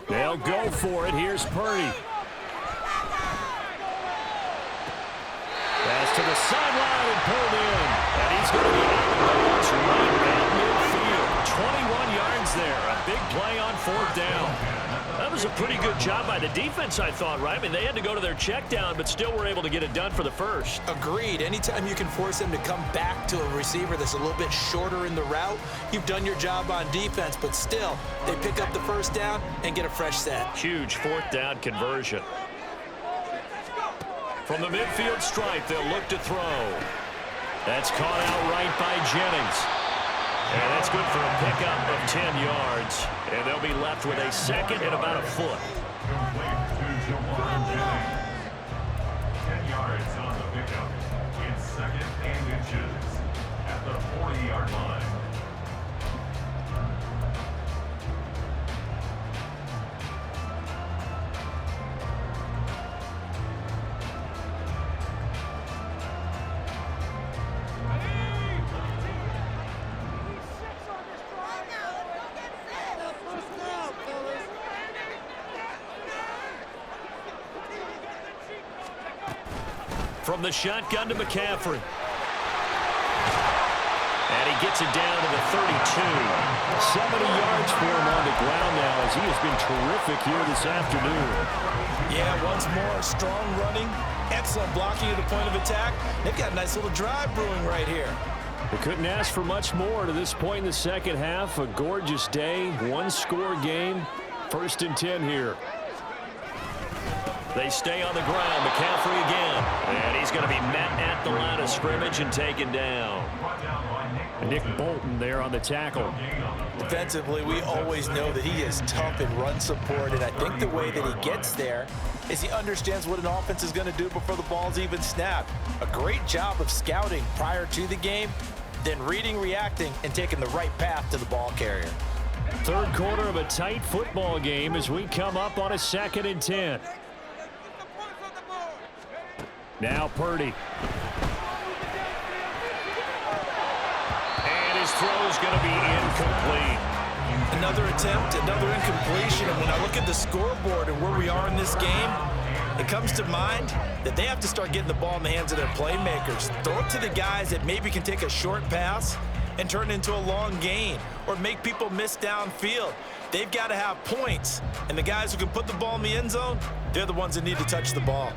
They'll go for it. Here's Purdy. Pass to the sideline and pulled in. And he's going to be out of bounds right at midfield. 21 yards there. A big play on fourth down. That was a pretty good job by the defense, I thought, right? I mean, they had to go to their check down, but still were able to get it done for the first. Agreed. Anytime you can force them to come back to a receiver that's a little bit shorter in the route, you've done your job on defense, but still, they pick up the first down and get a fresh set. Huge fourth down conversion. From the midfield stripe, they'll look to throw. That's caught out right by Jennings. And that's good for a pickup of 10 yards. And they'll be left with a second and about a foot. 10 yards on the pickup. It's second and inches at the 40-yard line. From the shotgun to McCaffrey. And he gets it down to the 32. 70 yards for him on the ground now as he has been terrific here this afternoon. Yeah, once more, strong running, excellent blocking at the point of attack. They've got a nice little drive brewing right here. They couldn't ask for much more to this point in the second half. A gorgeous day, one-score game. First and 10 here. They stay on the ground. McCaffrey again. And he's going to be met at the line of scrimmage and taken down. Nick Bolton there on the tackle. Defensively, we always know that he is tough in run support, and I think the way that he gets there is he understands what an offense is going to do before the ball's even snapped. A great job of scouting prior to the game, then reading, reacting, and taking the right path to the ball carrier. Third quarter of a tight football game as we come up on a second and 10. Now Purdy. And his throw is going to be incomplete. Another attempt, another incompletion. And when I look at the scoreboard and where we are in this game, it comes to mind that they have to start getting the ball in the hands of their playmakers. Throw it to the guys that maybe can take a short pass and turn it into a long gain or make people miss downfield. They've got to have points. And the guys who can put the ball in the end zone, they're the ones that need to touch the ball.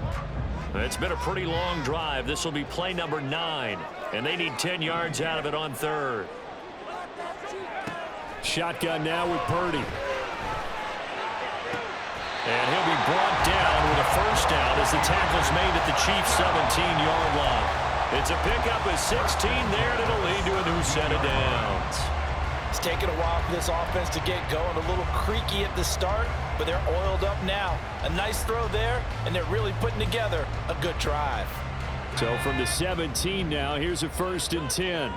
It's been a pretty long drive. This will be play number 9, and they need 10 yards out of it on third. Shotgun now with Purdy. And he'll be brought down with a first down as the tackle's made at the Chiefs' 17-yard line. It's a pickup of 16 there, and it'll lead to a new set of downs. It's taken a while for this offense to get going. A little creaky at the start, but they're oiled up now. A nice throw there, and they're really putting together a good drive. So from the 17 now, here's a first and 10.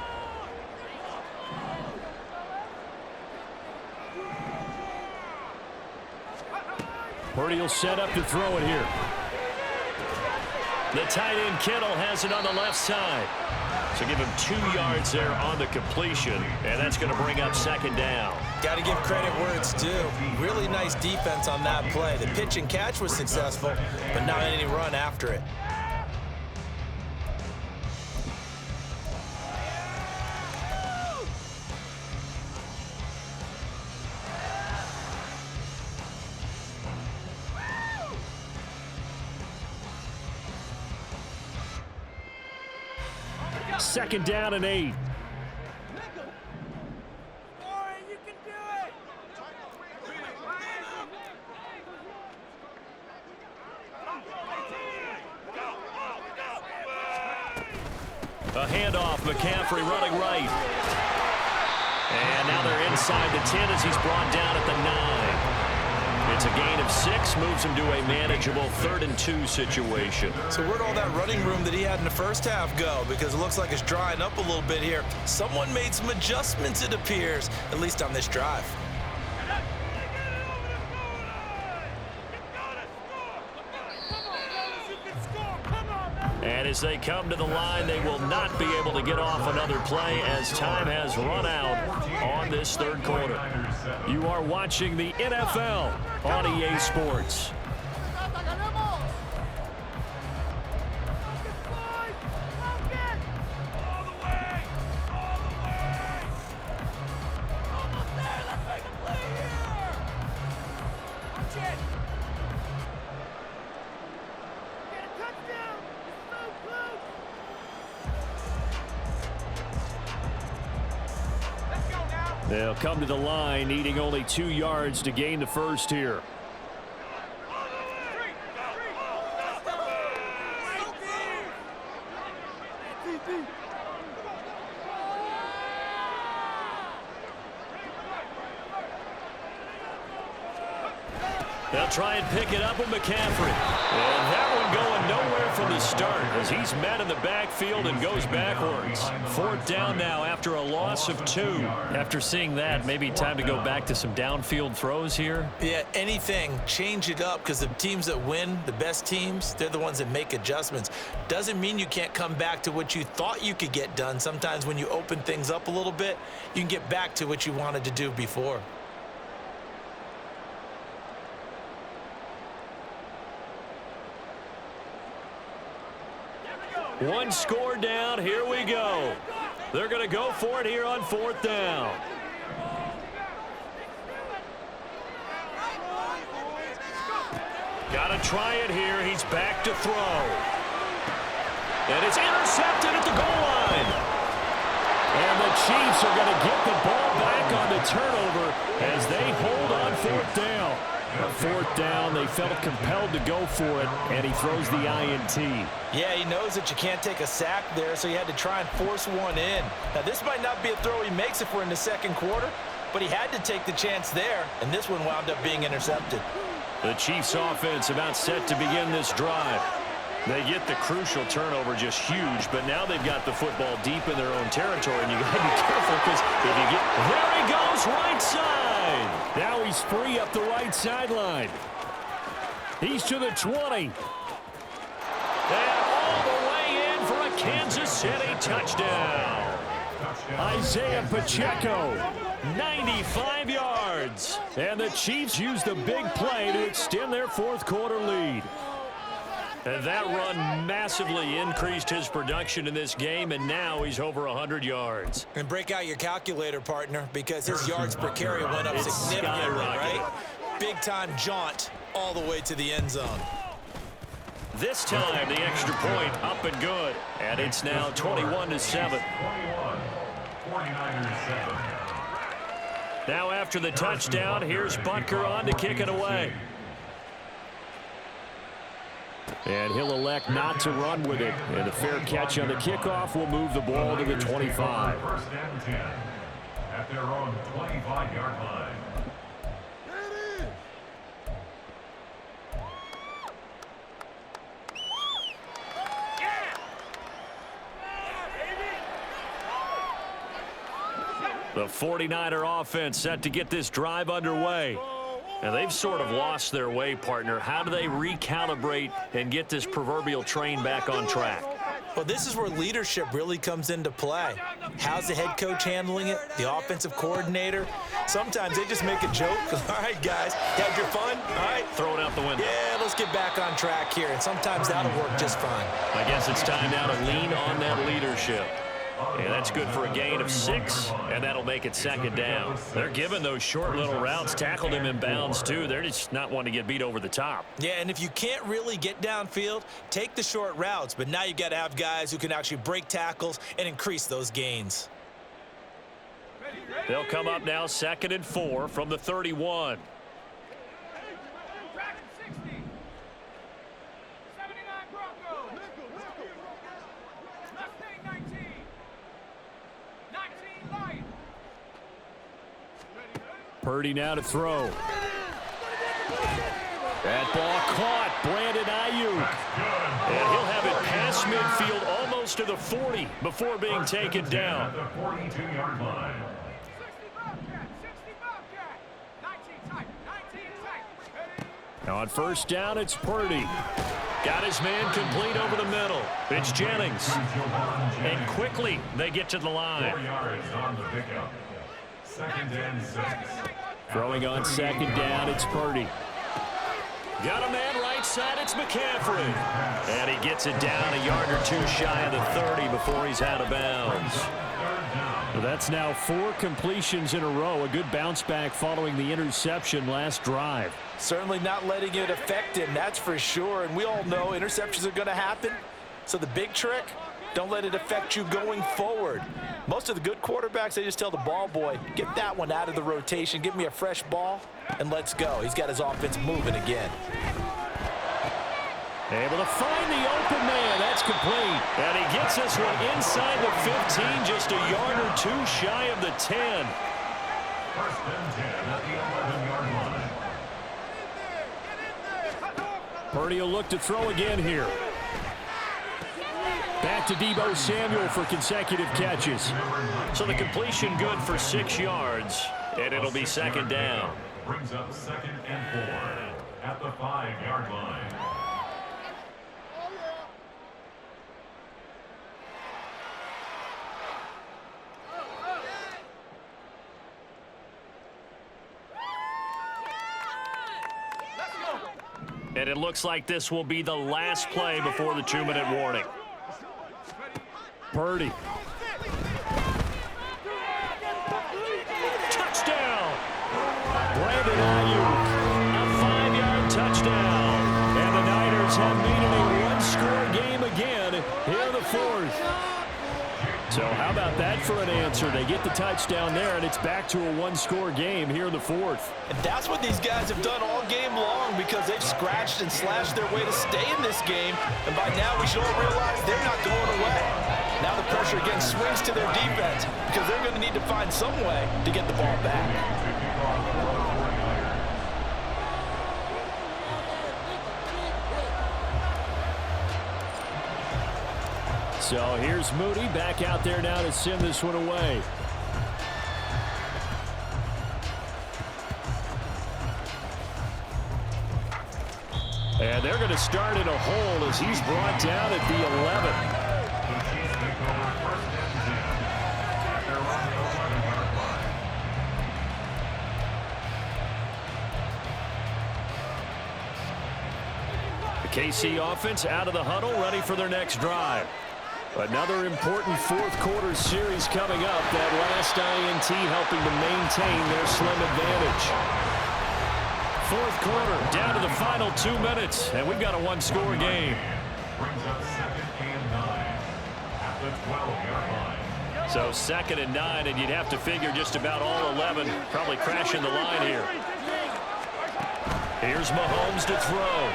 Purdy will set up to throw it here. The tight end Kittle has it on the left side. So give him 2 yards there on the completion, and that's going to bring up second down. Got to give credit where it's due. Really nice defense on that play. The pitch and catch was successful, but not any run after it. Second down and 8. A handoff, McCaffrey running right. And now they're inside the 10 as he's brought down at the 9. It's a gain of 6, moves him to a manageable 3rd and 2 situation. So where'd all that running room that he had in the first half go? Because it looks like it's drying up a little bit here. Someone made some adjustments, it appears, at least on this drive. And As they come to the line, they will not be able to get off another play as time has run out on this third quarter. You are watching the NFL on EA Sports. They'll come to the line, needing only 2 yards to gain the first here. They'll try and pick it up with McCaffrey. And that one going nowhere from the start as he's met in the backfield and goes backwards. 4th down now after a loss of 2. After seeing that, maybe time to go back to some downfield throws here. Yeah, anything. Change it up because the teams that win, the best teams, they're the ones that make adjustments. Doesn't mean you can't come back to what you thought you could get done. Sometimes when you open things up a little bit, you can get back to what you wanted to do before. One score down. Here we go. They're going to go for it here on 4th down. Got to try it here. He's back to throw. And it's intercepted at the goal line. And the Chiefs are going to get the ball back on the turnover as they hold on 4th down. 4th down, they felt compelled to go for it, and he throws the INT. Yeah, he knows that you can't take a sack there, so he had to try and force one in. Now, this might not be a throw he makes if we're in the second quarter, but he had to take the chance there, and this one wound up being intercepted. The Chiefs offense about set to begin this drive. They get the crucial turnover, just huge, but now they've got the football deep in their own territory, and you got to be careful because if you get... There he goes, right side. Now he's free up the right sideline. He's to the 20. And all the way in for a Kansas City touchdown. Isaiah Pacheco, 95 yards. And the Chiefs use the big play to extend their 4th quarter lead. And that run massively increased his production in this game, and now he's over 100 yards. And break out your calculator, partner, because his yards per carry went up significantly, right? Big-time jaunt all the way to the end zone. This time, the extra point up and good. And it's now 21-7. Now after the touchdown, here's Butker on to kick it away. And he'll elect not to run with it. And a fair catch on the kickoff will move the ball to the 25. 1st and 10 at their own 25-yard line. The 49er offense set to get this drive underway. And they've sort of lost their way, partner. How do they recalibrate and get this proverbial train back on track? Well, this is where leadership really comes into play. How's the head coach handling it? The offensive coordinator? Sometimes they just make a joke. All right, guys, had your fun? All right. Throw it out the window. Yeah, let's get back on track here. And sometimes that'll work just fine. I guess it's time now to lean on that leadership. And that's good for a gain of 6, and that'll make it 2nd down. They're giving those short little routes, tackled him in bounds too. They're just not wanting to get beat over the top. Yeah, and if you can't really get downfield, take the short routes. But now you've got to have guys who can actually break tackles and increase those gains. They'll come up now 2nd and 4 from the 31. Purdy now to throw. That ball caught. Brandon Ayuk. And he'll have it past midfield almost to the 40 before being taken down. The 42-yard line. Now on 1st down, it's Purdy. Got his man complete over the middle. It's Jennings. And quickly they get to the line. 4 yards on the pickup. 2nd and 6. Throwing on 2nd down, it's Purdy. Got a man right side, it's McCaffrey. And he gets it down a yard or two shy of the 30 before he's out of bounds. Well, that's now 4 completions in a row. A good bounce back following the interception last drive. Certainly not letting it affect him, that's for sure. And we all know interceptions are going to happen. So the big trick, don't let it affect you going forward. Most of the good quarterbacks, they just tell the ball boy, get that one out of the rotation, give me a fresh ball, and let's go. He's got his offense moving again. Able to find the open man. That's complete. And he gets this one inside the 15, just a yard or two shy of the 10. 1st and 10 at the 11-yard line. Purdy will look to throw again here. Back to Deebo Samuel for consecutive catches. So the completion good for 6 yards, and it'll be 2nd down. Brings up 2nd and 4 at the 5-yard line. And it looks like this will be the last play before the 2-minute warning. Purdy. Touchdown! Brandon Ayuk, a 5-yard touchdown. And the Niners have made it a one-score game again here in the 4th. So how about that for an answer? They get the touchdown there, and it's back to a one-score game here in the 4th. And that's what these guys have done all game long because they've scratched and slashed their way to stay in this game. And by now we should all realize they're not going away. Now the pressure again swings to their defense because they're going to need to find some way to get the ball back. So here's Moody back out there now to send this one away. And they're going to start in a hole as he's brought down at the 11. The KC offense out of the huddle, ready for their next drive. Another important 4th quarter series coming up. That last INT helping to maintain their slim advantage. 4th quarter, down to the final 2 minutes, and we've got a one-score game. Brings up 2nd and 9 at the 12-yard line. So 2nd and 9, and you'd have to figure just about all 11 probably crashing the line here. Here's Mahomes to throw.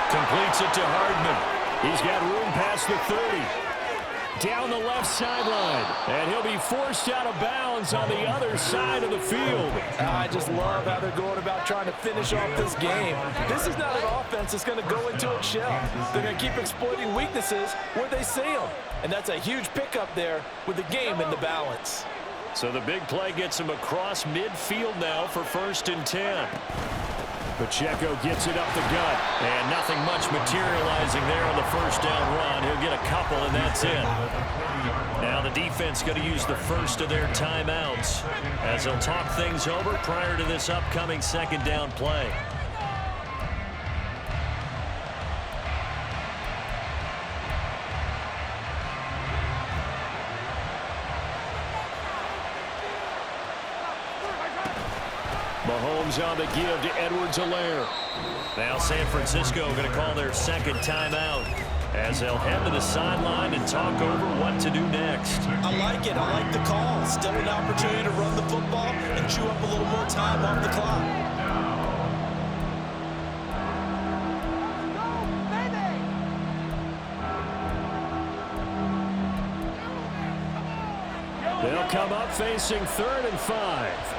Completes it to Hardman. He's got room past the 30. Down the left sideline. And he'll be forced out of bounds on the other side of the field. I just love how they're going about trying to finish off this game. This is not an offense that's going to go into its shell. They're going to keep exploiting weaknesses where they see them. And that's a huge pickup there with the game in the balance. So the big play gets him across midfield now for 1st and 10. Pacheco gets it up the gut. And nothing much materializing there on the 1st down run. He'll get a couple, and that's it. Now the defense going to use the first of their timeouts as they'll talk things over prior to this upcoming 2nd down play. Mahomes on the give to Edwards-Helaire. Now San Francisco going to call their 2nd timeout as they'll head to the sideline and talk over what to do next. I like it. I like the call. Still an opportunity to run the football and chew up a little more time off the clock. They'll come up facing 3rd and 5.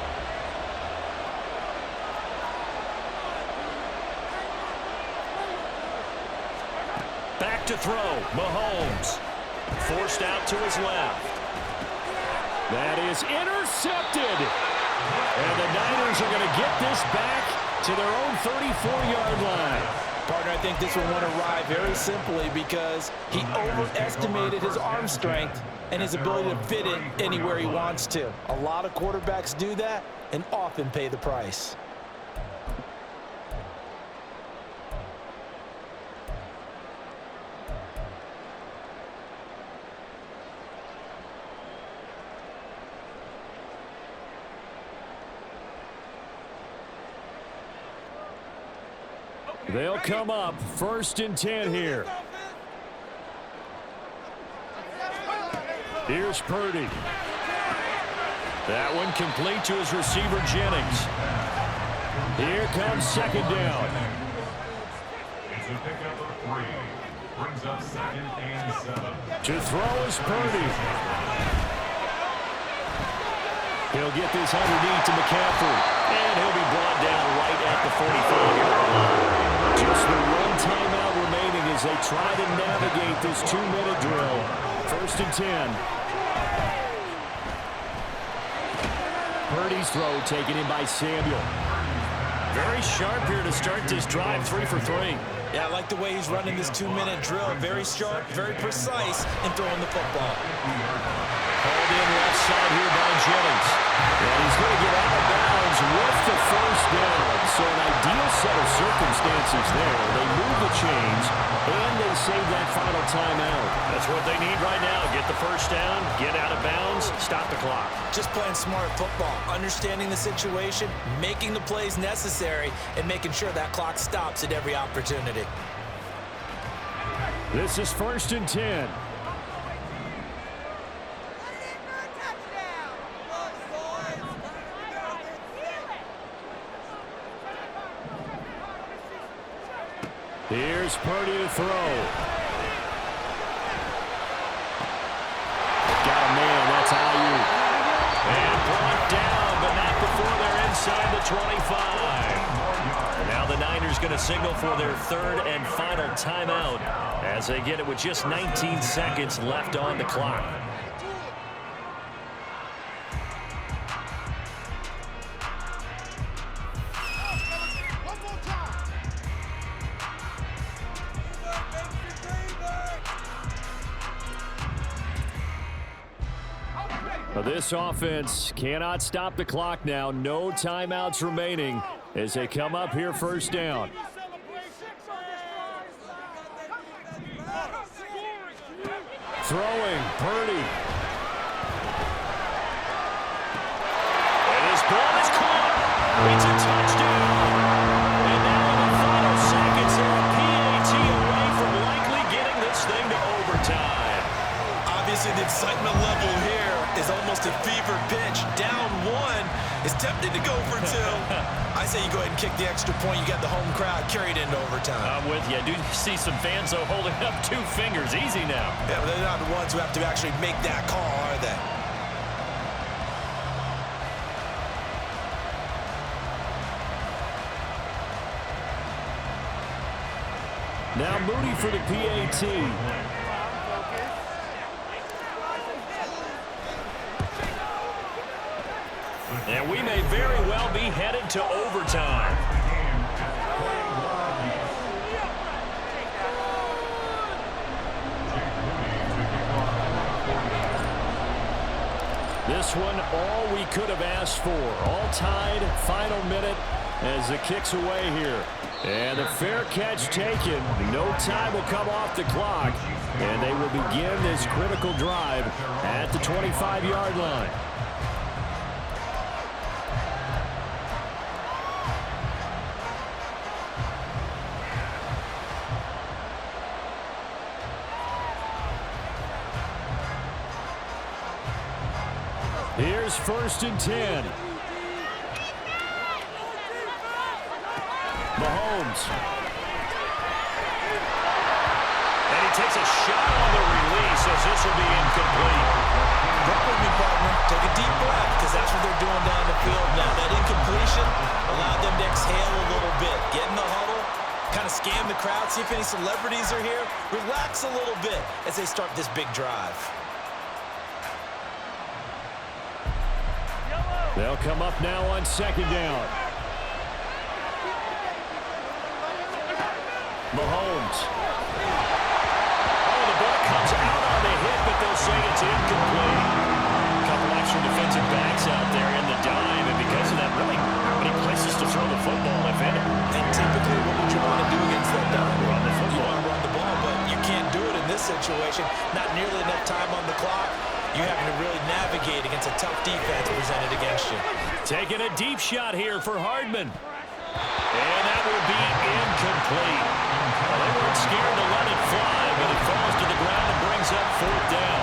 Back to throw. Mahomes. Forced out to his left. That is intercepted. And the Niners are going to get this back to their own 34-yard line. Partner, I think this one won't arrive very simply because he overestimated his arm strength and his ability to fit it anywhere he wants to. A lot of quarterbacks do that and often pay the price. They'll come up 1st and 10 here. Here's Purdy. That one complete to his receiver, Jennings. Here comes 2nd down. It's a pickup of 3. Brings up 2nd and 7. To throw is Purdy. He'll get this underneath to McCaffrey. And he'll be brought down right at the 45-yard line. Just the one timeout remaining as they try to navigate this 2-minute drill. 1st and 10. Purdy's throw taken in by Samuel. Very sharp here to start this drive, 3 for 3. Yeah, I like the way he's running this 2-minute drill. Very sharp, very precise in throwing the football. Called in left side here by Jennings. And he's going to get out of bounds with the 1st down. So an ideal set of circumstances there. They move the chains, and they save that final timeout. That's what they need right now. Get the 1st down, get out of bounds, stop the clock. Just playing smart football, understanding the situation, making the plays necessary, and making sure that clock stops at every opportunity. This is 1st and 10. Here's Purdy to throw. Got a man, that's Ayuk. And brought down, but not before they're inside the 25. And now the Niners going to signal for their 3rd and final timeout as they get it with just 19 seconds left on the clock. This offense cannot stop the clock now. No timeouts remaining as they come up here 1st down. Throwing, Purdy. And his ball is caught. It's a touchdown. And now in the final seconds, they're a PAT away from likely getting this thing to overtime. Obviously, the excitement level here is almost a fever pitch. Down 1 is tempted to go for 2. I say you go ahead and kick the extra point. You got the home crowd carried into overtime. I'm with you. I do see some fans, though, holding up 2 fingers. Easy now. Yeah, but they're not the ones who have to actually make that call, are they? Now Moody for the PAT. And we may very well be headed to overtime. This one, all we could have asked for. All tied, final minute as the kick's away here. And a fair catch taken. No time will come off the clock. And they will begin this critical drive at the 25-yard line. Here's 1st and 10. Mahomes. And he takes a shot on the release as this will be incomplete. Work with me, partner. Take a deep breath because that's what they're doing down the field now. That incompletion allowed them to exhale a little bit. Get in the huddle, kind of scan the crowd, see if any celebrities are here. Relax a little bit as they start this big drive. They'll come up now on 2nd down. Mahomes. Oh, the ball comes out on the hit, but they'll say it's incomplete. A couple extra defensive backs out there in the dime, and because of that, really not many places to throw the football, if any. And typically, what would you want to do against that dime? Run the You football. want to run the ball, but you can't do it in this situation. Not nearly enough time on the clock. You're having to really navigate against a tough defense presented against you. Taking a deep shot here for Hardman. And that will be incomplete. Well, they weren't scared to let it fly, but it falls to the ground and brings up 4th down.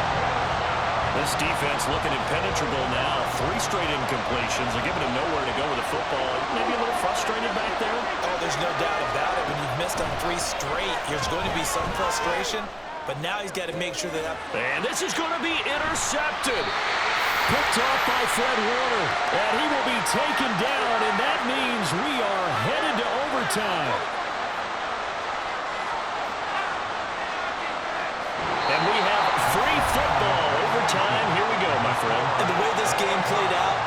This defense looking impenetrable now. 3 straight incompletions. They're giving him nowhere to go with the football. Maybe a little frustrated back there. Oh, there's no doubt about it. When you've missed on 3 straight, there's going to be some frustration. But now he's got to make sure that... And this is going to be intercepted. Picked off by Fred Warner. And he will be taken down, and that means we are headed to overtime. And we have free football. Overtime. Here we go, my friend. And the way this game played out,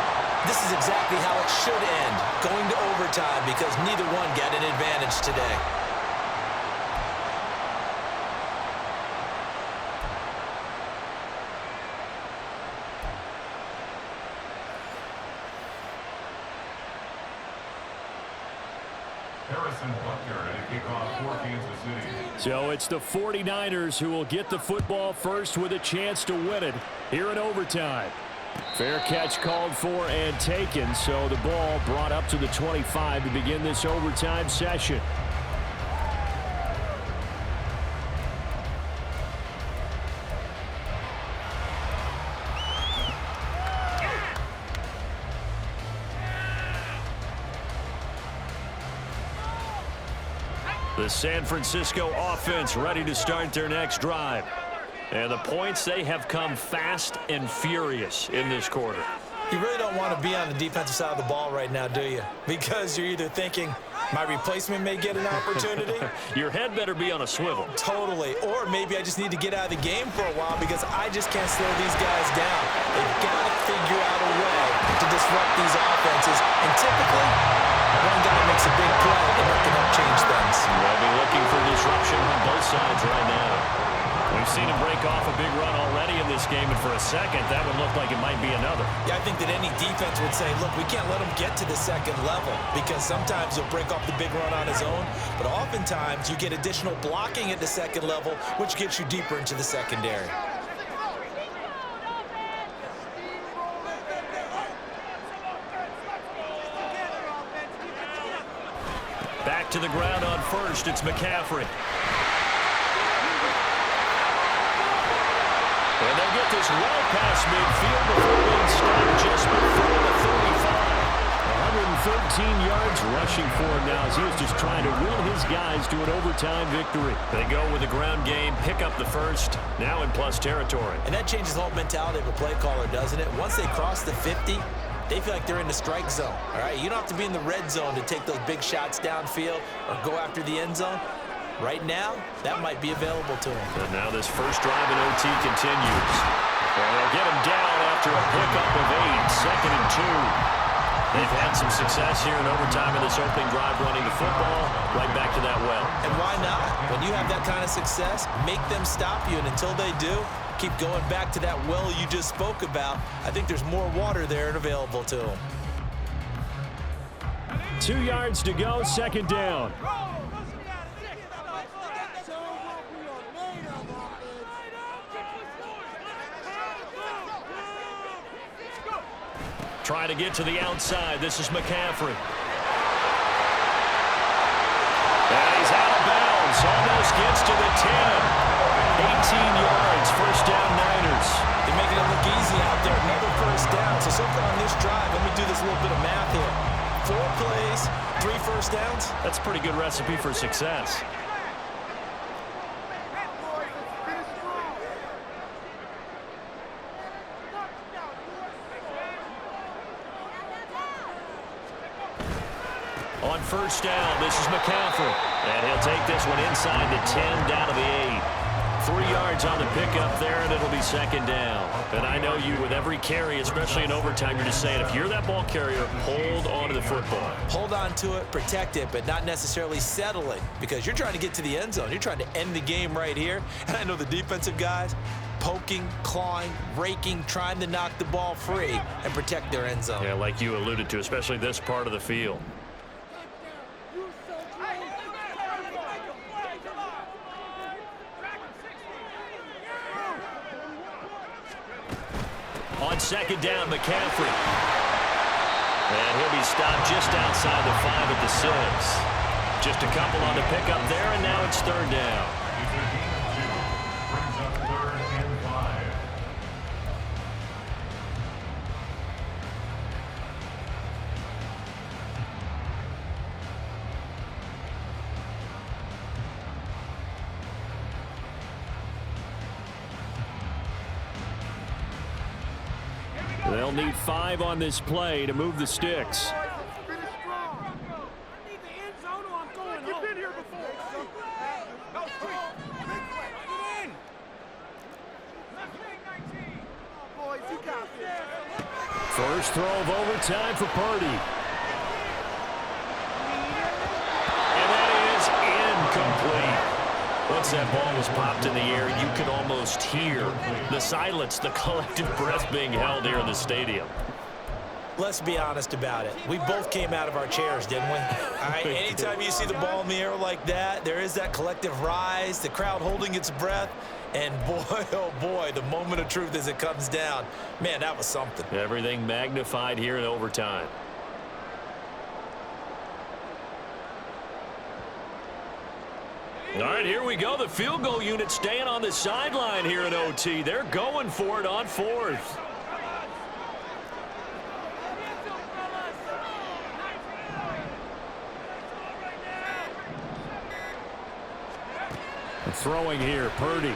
this is exactly how it should end. Going to overtime because neither one got an advantage today. So it's the 49ers who will get the football first with a chance to win it here in overtime. Fair catch called for and taken, so the ball brought up to the 25 to begin this overtime session. The San Francisco offense ready to start their next drive. And the points, they have come fast and furious in this quarter. You really don't want to be on the defensive side of the ball right now, do you? Because you're either thinking, my replacement may get an opportunity. Your head better be on a swivel. Totally. Or maybe I just need to get out of the game for a while because I just can't slow these guys down. They've got to figure out a way to disrupt these offenses. And typically, one guy makes a big play and that can help change things. We'll be looking for disruption on both sides right now. We've seen him break off a big run already in this game, and for a second, that would look like it might be another. Yeah, I think that any defense would say, look, we can't let him get to the second level because sometimes he'll break off the big run on his own, but oftentimes you get additional blocking at the second level, which gets you deeper into the secondary. Back to the ground on first, it's McCaffrey. And they get this well past midfield before being stopped just before the 35. 113 yards rushing for him now as he was just trying to will his guys to an overtime victory. They go with the ground game, pick up the first, now in plus territory. And that changes the whole mentality of a play caller, doesn't it? Once they cross the 50, they feel like they're in the strike zone, all right? You don't have to be in the red zone to take those big shots downfield or go after the end zone. Right now, that might be available to him. And now this first drive in OT continues. Well, they'll get him down after a pickup of 8, 2nd and 2. They've had some success here in overtime in this opening drive running the football right back to that well. And why not? When you have that kind of success, make them stop you, and until they do, keep going back to that well you just spoke about. I think there's more water there and available to them. 2 yards to go, 2nd down. Trying to get to the outside. This is McCaffrey. And he's out of bounds. Almost gets to the 10. 18 yards. First down, Niners. They're making it look easy out there. Another first down. So far on this drive, let me do this little bit of math here. 4 plays, 3 first downs. That's a pretty good recipe for success. On first down, this is McCaffrey. And he'll take this one inside the 10, down to the 8. 3 yards on the pickup there, and it'll be second down. And I know you, with every carry, especially in overtime, you're just saying, if you're that ball carrier, hold on to the football. Hold on to it, protect it, but not necessarily settle it, because you're trying to get to the end zone. You're trying to end the game right here. And I know the defensive guys poking, clawing, raking, trying to knock the ball free and protect their end zone. Yeah, like you alluded to, especially this part of the field. On second down, McCaffrey. And he'll be stopped just outside the 5 at the 6. Just a couple on the pickup there, and now it's third down. Brings up 3rd and 5. They'll need 5 on this play to move the sticks. First throw of overtime for Purdy. And that is incomplete. Once that ball was popped in the air, you could almost hear the silence, the collective breath being held here in the stadium. Let's be honest about it. We both came out of our chairs, didn't we? All right, anytime you see the ball in the air like that, there is that collective rise, the crowd holding its breath, and boy, oh boy, the moment of truth as it comes down. Man, that was something. Everything magnified here in overtime. All right, here we go. The field goal unit staying on the sideline here in OT. They're going for it on 4th. Throwing here, Purdy.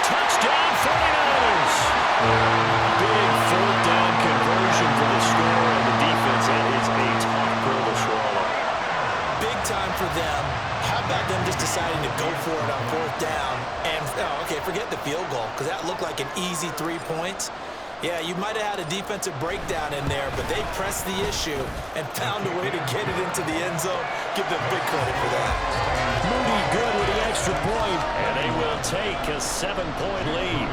Touchdown, 49ers! Big 4th down conversion for the score, and the defense, that is a tough pill to swallow. Big time for them. How about them just deciding to go for it on 4th down? And, okay, forget the field goal, because that looked like an easy 3 points. Yeah, you might have had a defensive breakdown in there, but they pressed the issue and found a way to get it into the end zone. Give them big credit for that. Moody good with the extra point. And they will take a 7-point lead.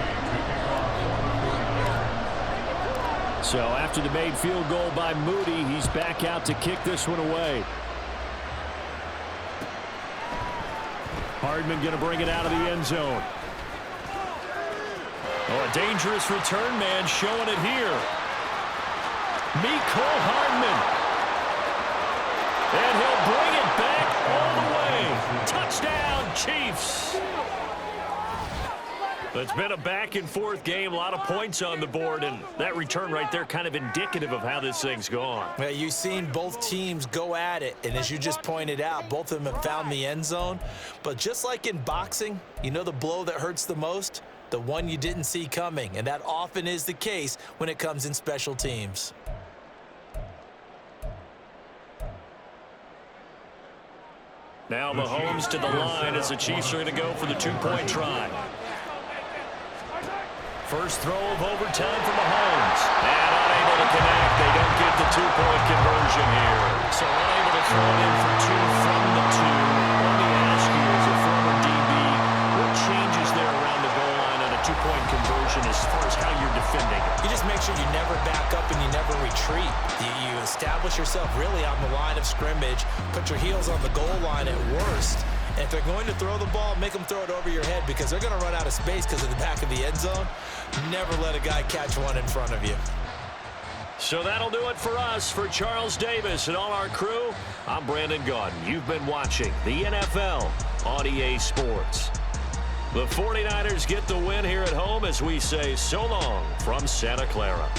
So after the made field goal by Moody, he's back out to kick this one away. Hardman going to bring it out of the end zone. Oh, a dangerous return man showing it here. Mecole Hardman. And he'll bring it back all the way. Touchdown, Chiefs. It's been a back-and-forth game, a lot of points on the board, and that return right there kind of indicative of how this thing's gone. Well, you've seen both teams go at it, and as you just pointed out, both of them have found the end zone. But just like in boxing, you know the blow that hurts the most? The one you didn't see coming, and that often is the case when it comes in special teams. Now Mahomes to the line as the Chiefs are going to go for the 2-point try. First throw of overtime for Mahomes. And unable to connect. They don't get the 2-point conversion here. So unable to throw it in for 2 from the 2. Let me ask you, as a former DB, what changes there around the goal line on a 2-point conversion as far as how you're defending it? You just make sure you never back up and you never retreat. You establish yourself really on the line of scrimmage, put your heels on the goal line at worst. And if they're going to throw the ball, make them throw it over your head because they're going to run out of space because of the back of the end zone. Never let a guy catch one in front of you. So that'll do it for us. For Charles Davis and all our crew, I'm Brandon Gaudin. You've been watching the NFL on EA Sports. The 49ers get the win here at home as we say so long from Santa Clara.